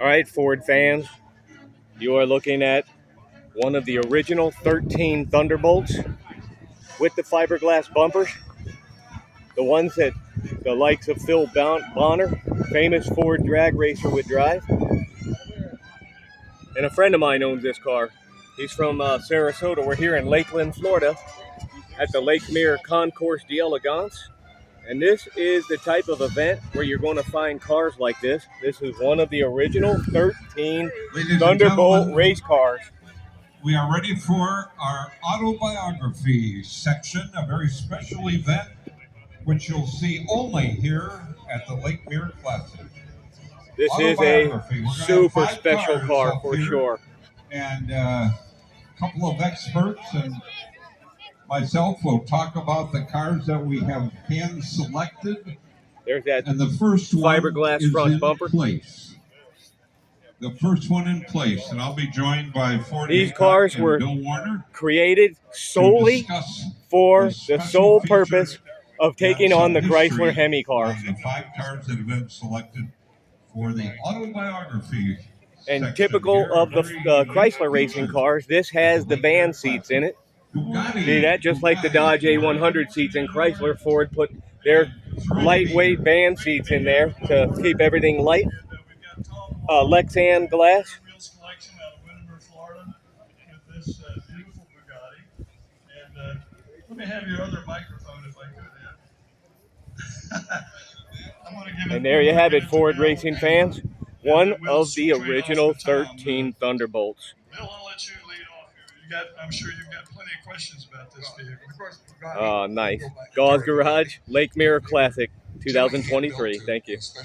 All right, Ford fans, you are looking at one of the original 13 Thunderbolts with the fiberglass bumpers, the ones that the likes of Phil Bonner, famous Ford drag racer, would drive. And a friend of mine owns this car. He's from Sarasota. We're here in Lakeland, Florida, at the Lake Mirror Concours d'Elegance. And this is the type of event where you're going to find cars like this. This is one of the original 13 Thunderbolt race cars. We are ready for our autobiography section, a very special event, which you'll see only here at the Lake Mirror Classic. This is a super special car for sure. And a couple of experts and myself will talk about the cars that we have hand selected. There's that and the first fiberglass one front is in bumper. place. The first one in place, and I'll be joined by Ford. These cars were Bill Warner created solely for the sole purpose of taking on the Chrysler Hemi cars. The 5 cars that have been selected for the autobiography. And typical of the Chrysler racing cars, this has the van seats in it. See that? Just like the Dodge A100 seats in Chrysler, Ford put their lightweight van seats in there to keep everything light. Lexan glass. Real selection out of Windermere, Florida, with this beautiful Bugatti. And let me have your other microphone if I could. And there you have it, Ford racing fans. One of the original 13 Thunderbolts. Bill, I'll let you lead off here. I'm sure you've got plenty of questions about this vehicle. Of course, Nice. Gauze Garage, Lake Mirror Classic, 2023. Thank you.